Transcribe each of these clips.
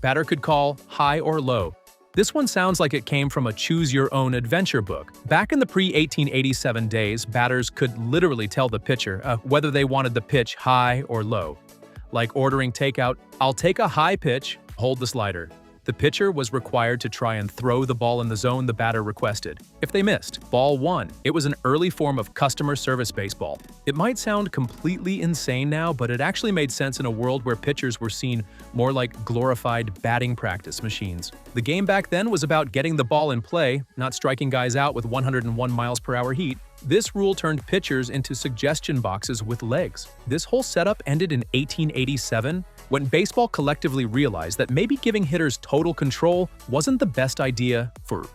Batter could call high or low. This one sounds like it came from a choose-your-own-adventure book. Back in the pre-1887 days, batters could literally tell the pitcher whether they wanted the pitch high or low. Like ordering takeout, "I'll take a high pitch, hold the slider." The pitcher was required to try and throw the ball in the zone the batter requested. If they missed, ball one. It was an early form of customer service baseball. It might sound completely insane now, but it actually made sense in a world where pitchers were seen more like glorified batting practice machines. The game back then was about getting the ball in play, not striking guys out with 101 miles per hour heat. This rule turned pitchers into suggestion boxes with legs. This whole setup ended in 1887, when baseball collectively realized that maybe giving hitters total control wasn't the best idea for,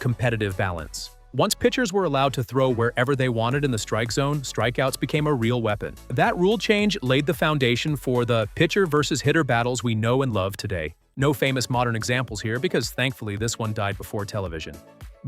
competitive balance. Once pitchers were allowed to throw wherever they wanted in the strike zone, strikeouts became a real weapon. That rule change laid the foundation for the pitcher versus hitter battles we know and love today. No famous modern examples here because thankfully this one died before television.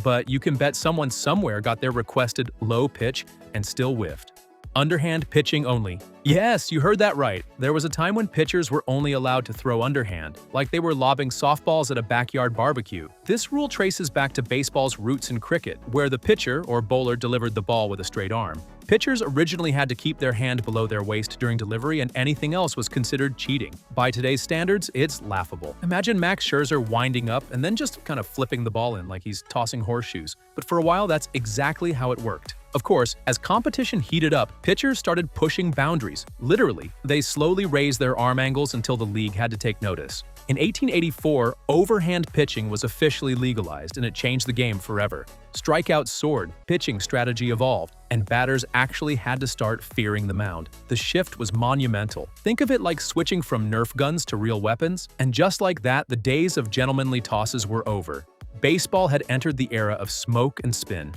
But you can bet someone somewhere got their requested low pitch and still whiffed. Underhand pitching only. Yes, you heard that right. There was a time when pitchers were only allowed to throw underhand, like they were lobbing softballs at a backyard barbecue. This rule traces back to baseball's roots in cricket, where the pitcher or bowler delivered the ball with a straight arm. Pitchers originally had to keep their hand below their waist during delivery, and anything else was considered cheating. By today's standards, it's laughable. Imagine Max Scherzer winding up and then just kind of flipping the ball in like he's tossing horseshoes. But for a while, that's exactly how it worked. Of course, as competition heated up, pitchers started pushing boundaries. Literally, they slowly raised their arm angles until the league had to take notice. In 1884, overhand pitching was officially legalized, and it changed the game forever. Strikeouts soared, pitching strategy evolved, and batters actually had to start fearing the mound. The shift was monumental. Think of it like switching from Nerf guns to real weapons, and just like that, the days of gentlemanly tosses were over. Baseball had entered the era of smoke and spin.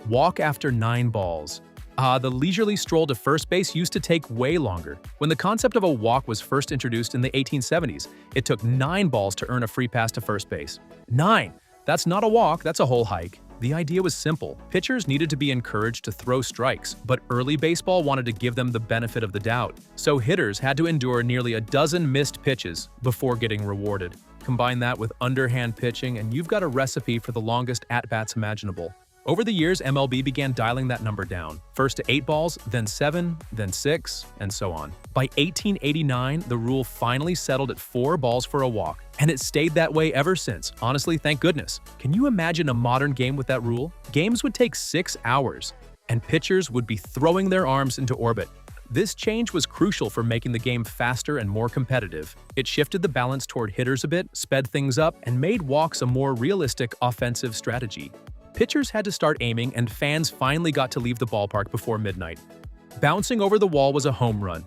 Walk after 9 balls. The leisurely stroll to first base used to take way longer. When the concept of a walk was first introduced in the 1870s, it took 9 balls to earn a free pass to first base. 9! That's not a walk, that's a whole hike. The idea was simple. Pitchers needed to be encouraged to throw strikes, but early baseball wanted to give them the benefit of the doubt. So hitters had to endure nearly a dozen missed pitches before getting rewarded. Combine that with underhand pitching, and you've got a recipe for the longest at-bats imaginable. Over the years, MLB began dialing that number down, first to 8 balls, then 7, then 6, and so on. By 1889, the rule finally settled at 4 balls for a walk, and it stayed that way ever since. Honestly, thank goodness. Can you imagine a modern game with that rule? Games would take 6 hours, and pitchers would be throwing their arms into orbit. This change was crucial for making the game faster and more competitive. It shifted the balance toward hitters a bit, sped things up, and made walks a more realistic offensive strategy. Pitchers had to start aiming, and fans finally got to leave the ballpark before midnight. Bouncing over the wall was a home run.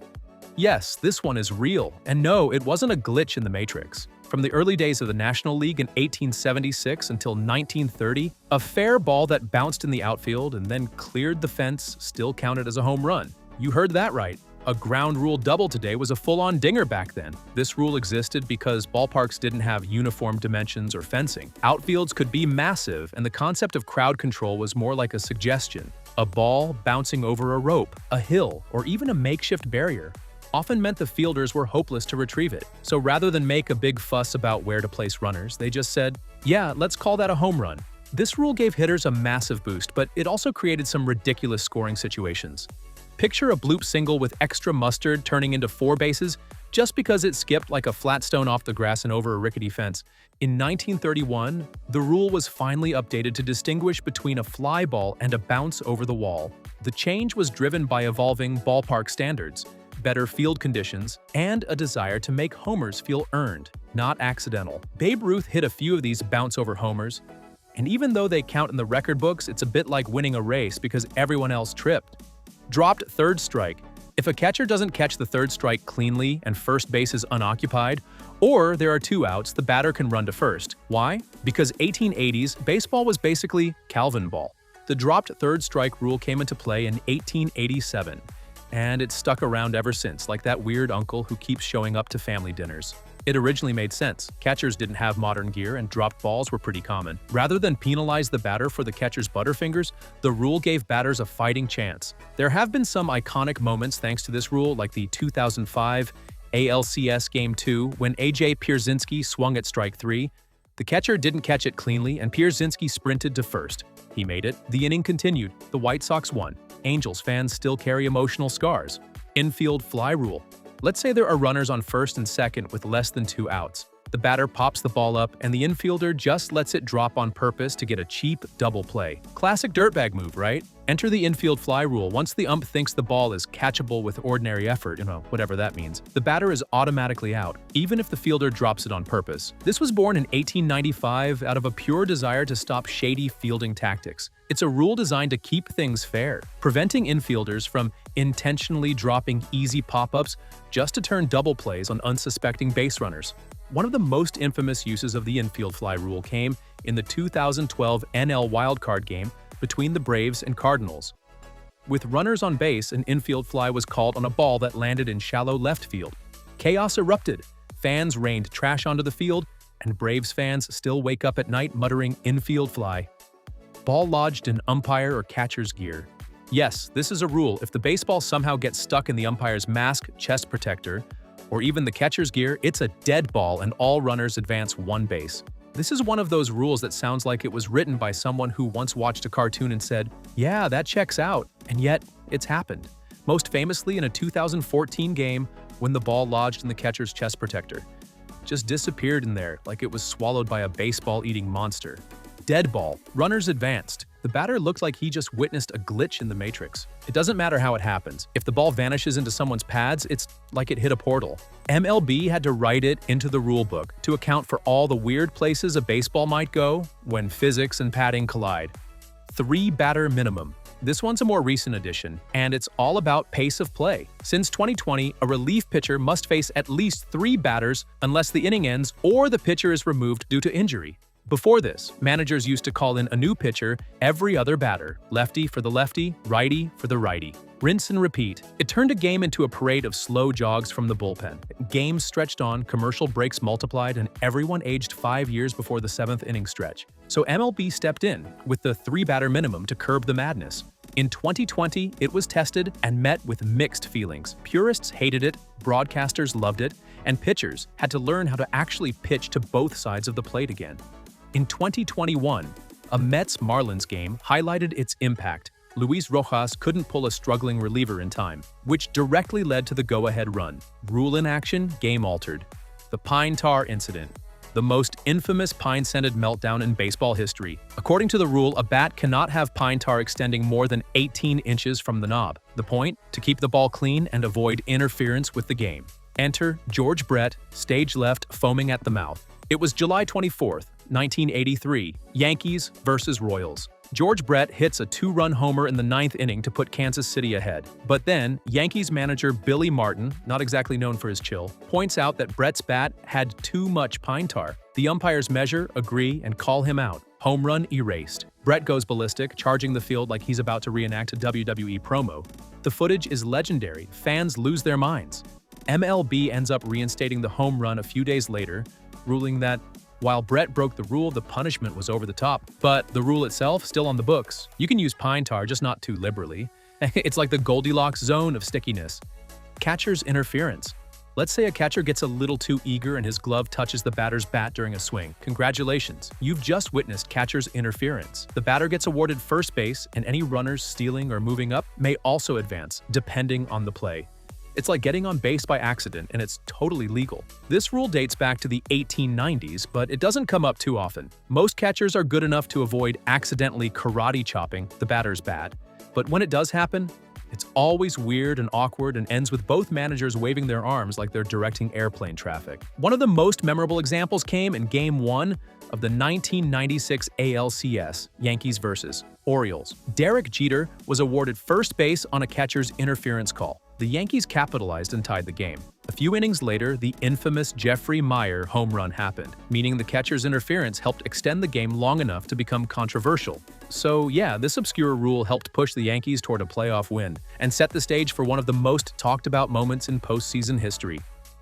Yes, this one is real, and no, it wasn't a glitch in the Matrix. From the early days of the National League in 1876 until 1930, a fair ball that bounced in the outfield and then cleared the fence still counted as a home run. You heard that right. A ground rule double today was a full-on dinger back then. This rule existed because ballparks didn't have uniform dimensions or fencing. Outfields could be massive, and the concept of crowd control was more like a suggestion. A ball bouncing over a rope, a hill, or even a makeshift barrier often meant the fielders were hopeless to retrieve it. So rather than make a big fuss about where to place runners, they just said, "Yeah, let's call that a home run." This rule gave hitters a massive boost, but it also created some ridiculous scoring situations. Picture a bloop single with extra mustard turning into 4 bases just because it skipped like a flat stone off the grass and over a rickety fence. In 1931, the rule was finally updated to distinguish between a fly ball and a bounce over the wall. The change was driven by evolving ballpark standards, better field conditions, and a desire to make homers feel earned, not accidental. Babe Ruth hit a few of these bounce-over homers, and even though they count in the record books, it's a bit like winning a race because everyone else tripped. Dropped third strike. If a catcher doesn't catch the third strike cleanly and first base is unoccupied, or there are 2 outs, the batter can run to first. Why? Because 1880s, baseball was basically Calvin ball. The dropped third strike rule came into play in 1887, and it's stuck around ever since, like that weird uncle who keeps showing up to family dinners. It originally made sense. Catchers didn't have modern gear and dropped balls were pretty common. Rather than penalize the batter for the catcher's butterfingers, the rule gave batters a fighting chance. There have been some iconic moments thanks to this rule, like the 2005 ALCS Game 2 when A.J. Pierzynski swung at strike 3. The catcher didn't catch it cleanly and Pierzynski sprinted to first. He made it. The inning continued. The White Sox won. Angels fans still carry emotional scars. Infield fly rule. Let's say there are runners on first and second with less than 2 outs. The batter pops the ball up and the infielder just lets it drop on purpose to get a cheap double play. Classic dirtbag move, right? Enter the infield fly rule. Once the ump thinks the ball is catchable with ordinary effort, whatever that means, the batter is automatically out, even if the fielder drops it on purpose. This was born in 1895 out of a pure desire to stop shady fielding tactics. It's a rule designed to keep things fair, preventing infielders from intentionally dropping easy pop-ups just to turn double plays on unsuspecting base runners. One of the most infamous uses of the infield fly rule came in the 2012 NL wildcard game between the Braves and Cardinals. With runners on base, an infield fly was called on a ball that landed in shallow left field. Chaos erupted. Fans rained trash onto the field, and Braves fans still wake up at night muttering infield fly. Ball lodged in umpire or catcher's gear. Yes, this is a rule. If the baseball somehow gets stuck in the umpire's mask, chest protector, or even the catcher's gear, it's a dead ball and all runners advance 1 base. This is one of those rules that sounds like it was written by someone who once watched a cartoon and said, "Yeah, that checks out," and yet it's happened. Most famously in a 2014 game when the ball lodged in the catcher's chest protector. Just disappeared in there like it was swallowed by a baseball-eating monster. Dead ball. Runners advanced. The batter looked like he just witnessed a glitch in the matrix. It doesn't matter how it happens. If the ball vanishes into someone's pads, it's like it hit a portal. MLB had to write it into the rule book to account for all the weird places a baseball might go when physics and padding collide. 3-batter minimum. This one's a more recent addition, and it's all about pace of play. Since 2020, a relief pitcher must face at least 3 batters unless the inning ends or the pitcher is removed due to injury. Before this, managers used to call in a new pitcher every other batter, lefty for the lefty, righty for the righty. Rinse and repeat. It turned a game into a parade of slow jogs from the bullpen. Games stretched on, commercial breaks multiplied, and everyone aged 5 years before the 7th inning stretch. So MLB stepped in with the 3-batter minimum to curb the madness. In 2020, it was tested and met with mixed feelings. Purists hated it, broadcasters loved it, and pitchers had to learn how to actually pitch to both sides of the plate again. In 2021, a Mets-Marlins game highlighted its impact. Luis Rojas couldn't pull a struggling reliever in time, which directly led to the go-ahead run. Rule in action, game altered. The pine tar incident. The most infamous pine-scented meltdown in baseball history. According to the rule, a bat cannot have pine tar extending more than 18 inches from the knob. The point? To keep the ball clean and avoid interference with the game. Enter George Brett, stage left, foaming at the mouth. It was July 24th, 1983, Yankees versus Royals. George Brett hits a 2-run homer in the 9th inning to put Kansas City ahead. But then, Yankees manager Billy Martin, not exactly known for his chill, points out that Brett's bat had too much pine tar. The umpires measure, agree, and call him out. Home run erased. Brett goes ballistic, charging the field like he's about to reenact a WWE promo. The footage is legendary. Fans lose their minds. MLB ends up reinstating the home run a few days later, ruling that while Brett broke the rule, the punishment was over the top. But the rule itself, still on the books. You can use pine tar, just not too liberally. It's like the Goldilocks zone of stickiness. Catcher's interference. Let's say a catcher gets a little too eager and his glove touches the batter's bat during a swing. Congratulations, you've just witnessed catcher's interference. The batter gets awarded first base, and any runners stealing or moving up may also advance, depending on the play. It's like getting on base by accident, and it's totally legal. This rule dates back to the 1890s, but it doesn't come up too often. Most catchers are good enough to avoid accidentally karate chopping the batter's bat, but when it does happen, it's always weird and awkward and ends with both managers waving their arms like they're directing airplane traffic. One of the most memorable examples came in Game 1 of the 1996 ALCS, Yankees vs. Orioles. Derek Jeter was awarded first base on a catcher's interference call. The Yankees capitalized and tied the game. A few innings later, the infamous Jeffrey Meyer home run happened, meaning the catcher's interference helped extend the game long enough to become controversial. So yeah, this obscure rule helped push the Yankees toward a playoff win and set the stage for one of the most talked about moments in postseason history.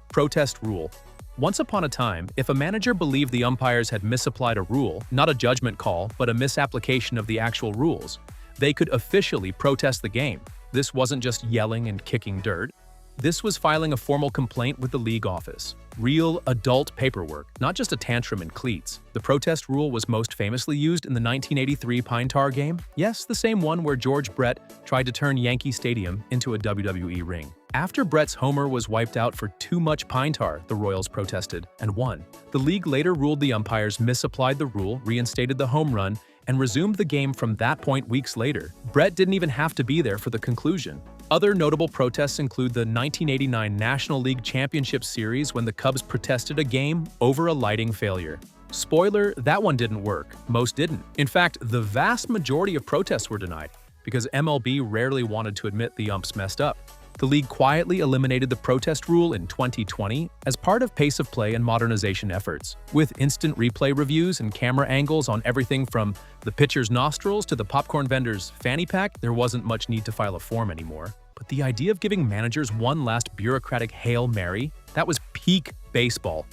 Protest rule. Once upon a time, if a manager believed the umpires had misapplied a rule, not a judgment call, but a misapplication of the actual rules, they could officially protest the game. This wasn't just yelling and kicking dirt. This was filing a formal complaint with the league office. Real, adult paperwork, not just a tantrum in cleats. The protest rule was most famously used in the 1983 Pine Tar game. Yes, the same one where George Brett tried to turn Yankee Stadium into a WWE ring. After Brett's homer was wiped out for too much pine tar, the Royals protested and won. The league later ruled the umpires misapplied the rule, reinstated the home run, and resumed the game from that point weeks later. Brett didn't even have to be there for the conclusion. Other notable protests include the 1989 National League Championship Series when the Cubs protested a game over a lighting failure. Spoiler, that one didn't work. Most didn't. In fact, the vast majority of protests were denied because MLB rarely wanted to admit the umps messed up. The league quietly eliminated the protest rule in 2020 as part of pace of play and modernization efforts. With instant replay reviews and camera angles on everything from the pitcher's nostrils to the popcorn vendor's fanny pack, there wasn't much need to file a form anymore. But the idea of giving managers one last bureaucratic Hail Mary, that was peak baseball.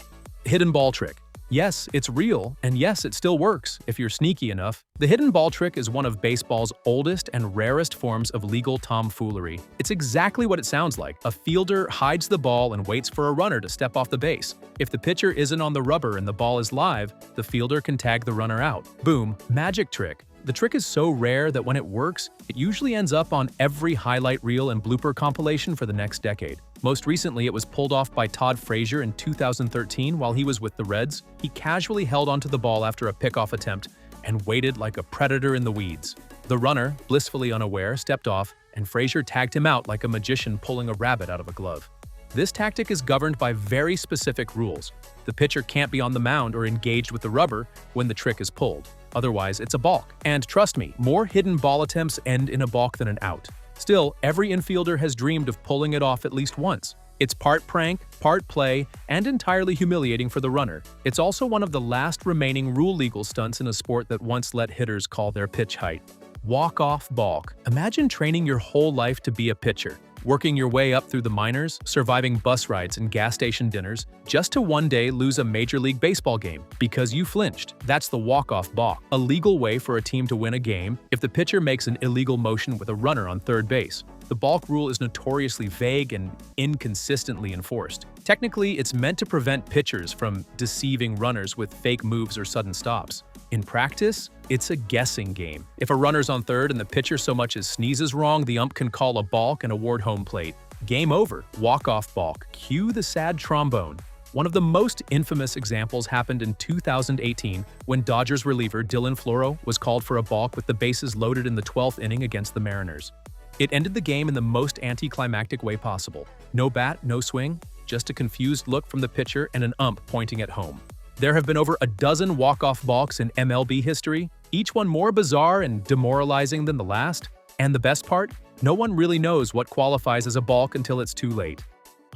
Hidden ball trick. Yes, it's real, and yes, it still works if you're sneaky enough. The hidden ball trick is one of baseball's oldest and rarest forms of legal tomfoolery. It's exactly what it sounds like. A fielder hides the ball and waits for a runner to step off the base. If the pitcher isn't on the rubber and the ball is live, the fielder can tag the runner out. Boom, magic trick. The trick is so rare that when it works, it usually ends up on every highlight reel and blooper compilation for the next decade. Most recently, it was pulled off by Todd Frazier in 2013 while he was with the Reds. He casually held onto the ball after a pickoff attempt and waited like a predator in the weeds. The runner, blissfully unaware, stepped off, and Frazier tagged him out like a magician pulling a rabbit out of a glove. This tactic is governed by very specific rules. The pitcher can't be on the mound or engaged with the rubber when the trick is pulled. Otherwise, it's a balk. And trust me, more hidden ball attempts end in a balk than an out. Still, every infielder has dreamed of pulling it off at least once. It's part prank, part play, and entirely humiliating for the runner. It's also one of the last remaining rule-legal stunts in a sport that once let hitters call their pitch height. Walk-off balk. Imagine training your whole life to be a pitcher, working your way up through the minors, surviving bus rides and gas station dinners, just to one day lose a Major League Baseball game because you flinched. That's the walk-off balk, a legal way for a team to win a game if the pitcher makes an illegal motion with a runner on third base. The balk rule is notoriously vague and inconsistently enforced. Technically, it's meant to prevent pitchers from deceiving runners with fake moves or sudden stops. In practice, it's a guessing game. If a runner's on third and the pitcher so much as sneezes wrong, the ump can call a balk and award home plate. Game over. Walk-off balk. Cue the sad trombone. One of the most infamous examples happened in 2018 when Dodgers reliever Dylan Floro was called for a balk with the bases loaded in the 12th inning against the Mariners. It ended the game in the most anticlimactic way possible. No bat, no swing, just a confused look from the pitcher and an ump pointing at home. There have been over a dozen walk-off balks in MLB history, each one more bizarre and demoralizing than the last. And the best part? No one really knows what qualifies as a balk until it's too late.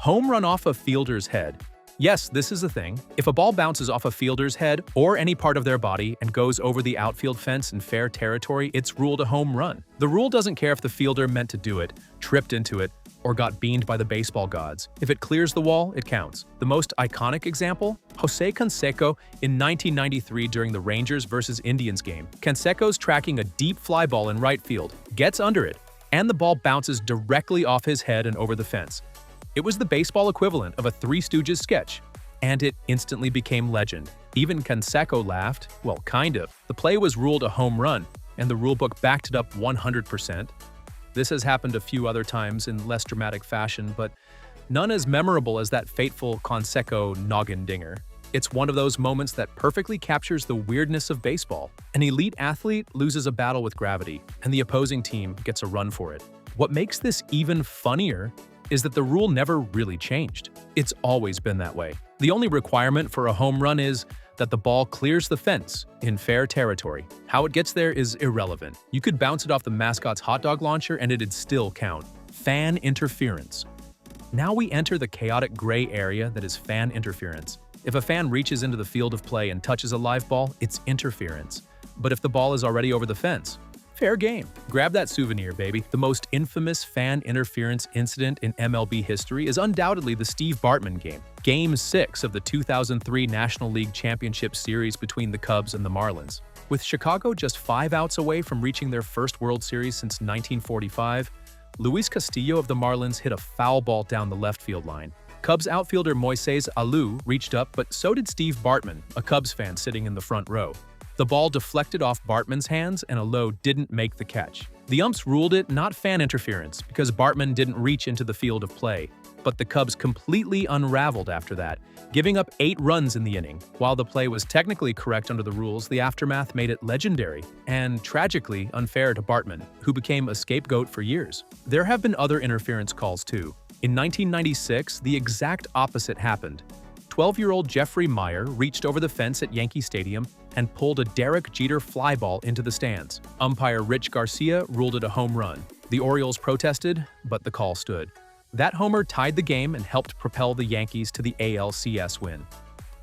Home run off a fielder's head. Yes, this is a thing. If a ball bounces off a fielder's head or any part of their body and goes over the outfield fence in fair territory, it's ruled a home run. The rule doesn't care if the fielder meant to do it, tripped into it, or got beamed by the baseball gods. If it clears the wall, it counts. The most iconic example? Jose Canseco in 1993 during the Rangers vs. Indians game. Canseco's tracking a deep fly ball in right field, gets under it, and the ball bounces directly off his head and over the fence. It was the baseball equivalent of a Three Stooges sketch, and it instantly became legend. Even Canseco laughed. Well, kind of. The play was ruled a home run, and the rulebook backed it up 100%. This has happened a few other times in less dramatic fashion, but none as memorable as that fateful Canseco noggin dinger. It's one of those moments that perfectly captures the weirdness of baseball. An elite athlete loses a battle with gravity, and the opposing team gets a run for it. What makes this even funnier is that the rule never really changed. It's always been that way. The only requirement for a home run is that the ball clears the fence in fair territory. How it gets there is irrelevant. You could bounce it off the mascot's hot dog launcher and it'd still count. Fan interference. Now we enter the chaotic gray area that is fan interference. If a fan reaches into the field of play and touches a live ball, it's interference. But if the ball is already over the fence, fair game. Grab that souvenir, baby. The most infamous fan interference incident in MLB history is undoubtedly the Steve Bartman game. Game 6 of the 2003 National League Championship Series between the Cubs and the Marlins. With Chicago just 5 outs away from reaching their first World Series since 1945, Luis Castillo of the Marlins hit a foul ball down the left field line. Cubs outfielder Moises Alou reached up, but so did Steve Bartman, a Cubs fan sitting in the front row. The ball deflected off Bartman's hands and Alou didn't make the catch. The umps ruled it not fan interference because Bartman didn't reach into the field of play. But the Cubs completely unraveled after that, giving up 8 runs in the inning. While the play was technically correct under the rules, the aftermath made it legendary and tragically unfair to Bartman, who became a scapegoat for years. There have been other interference calls too. In 1996, the exact opposite happened. 12-year-old Jeffrey Meyer reached over the fence at Yankee Stadium and pulled a Derek Jeter fly ball into the stands. Umpire Rich Garcia ruled it a home run. The Orioles protested, but the call stood. That homer tied the game and helped propel the Yankees to the ALCS win.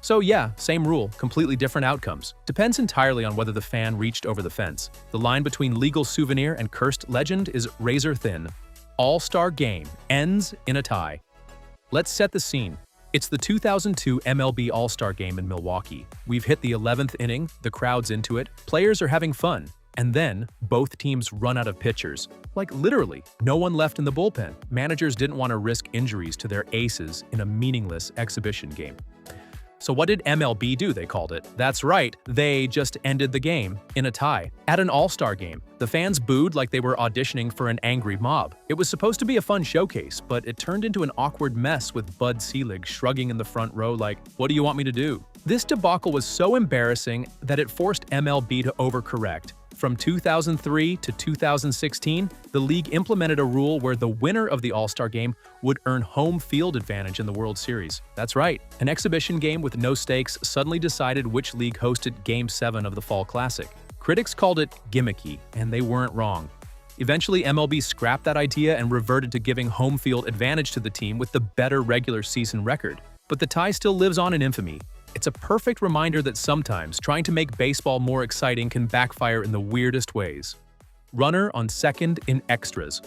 So yeah, same rule, completely different outcomes. Depends entirely on whether the fan reached over the fence. The line between legal souvenir and cursed legend is razor thin. All-Star Game ends in a tie. Let's set the scene. It's the 2002 MLB All-Star Game in Milwaukee. We've hit the 11th inning, the crowd's into it, players are having fun. And then, both teams run out of pitchers. Like literally, no one left in the bullpen. Managers didn't want to risk injuries to their aces in a meaningless exhibition game. So what did MLB do, they called it? That's right, they just ended the game in a tie. At an all-star game, the fans booed like they were auditioning for an angry mob. It was supposed to be a fun showcase, but it turned into an awkward mess with Bud Selig shrugging in the front row like, "What do you want me to do?" This debacle was so embarrassing that it forced MLB to overcorrect. From 2003 to 2016, the league implemented a rule where the winner of the All-Star Game would earn home field advantage in the World Series. That's right, an exhibition game with no stakes suddenly decided which league hosted Game 7 of the Fall Classic. Critics called it gimmicky, and they weren't wrong. Eventually, MLB scrapped that idea and reverted to giving home field advantage to the team with the better regular season record. But the tie still lives on in infamy. It's a perfect reminder that sometimes trying to make baseball more exciting can backfire in the weirdest ways. Runner on second in extras.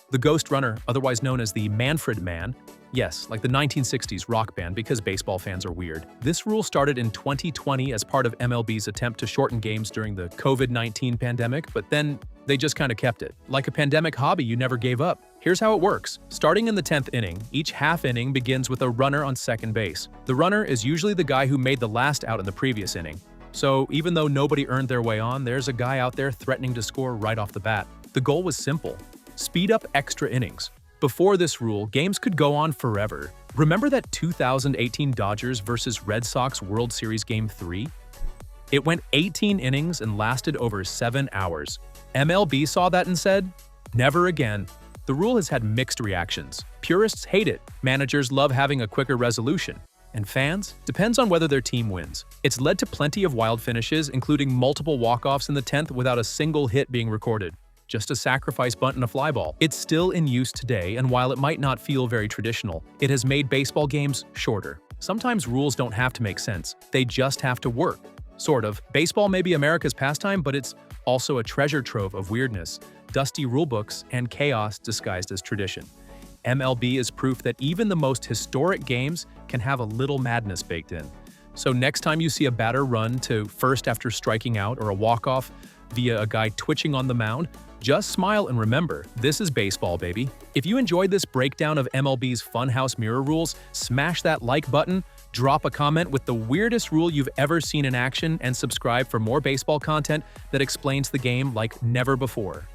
The Ghost Runner, otherwise known as the Manfred Man, yes, like the 1960s rock band because baseball fans are weird. This rule started in 2020 as part of MLB's attempt to shorten games during the COVID-19 pandemic, but then they just kind of kept it. Like a pandemic hobby you never gave up. Here's how it works. Starting in the 10th inning, each half inning begins with a runner on second base. The runner is usually the guy who made the last out in the previous inning. So even though nobody earned their way on, there's a guy out there threatening to score right off the bat. The goal was simple: speed up extra innings. Before this rule, games could go on forever. Remember that 2018 Dodgers vs. Red Sox World Series Game 3? It went 18 innings and lasted over 7 hours. MLB saw that and said, "Never again." The rule has had mixed reactions. Purists hate it, managers love having a quicker resolution, and fans? Depends on whether their team wins. It's led to plenty of wild finishes, including multiple walk-offs in the 10th without a single hit being recorded. Just a sacrifice bunt and a fly ball. It's still in use today, and while it might not feel very traditional, it has made baseball games shorter. Sometimes rules don't have to make sense, they just have to work. Sort of. Baseball may be America's pastime, but it's also a treasure trove of weirdness, dusty rulebooks, and chaos disguised as tradition. MLB is proof that even the most historic games can have a little madness baked in. So next time you see a batter run to first after striking out or a walk-off via a guy twitching on the mound, just smile and remember, this is baseball, baby. If you enjoyed this breakdown of MLB's Funhouse Mirror rules, smash that like button, drop a comment with the weirdest rule you've ever seen in action, and subscribe for more baseball content that explains the game like never before.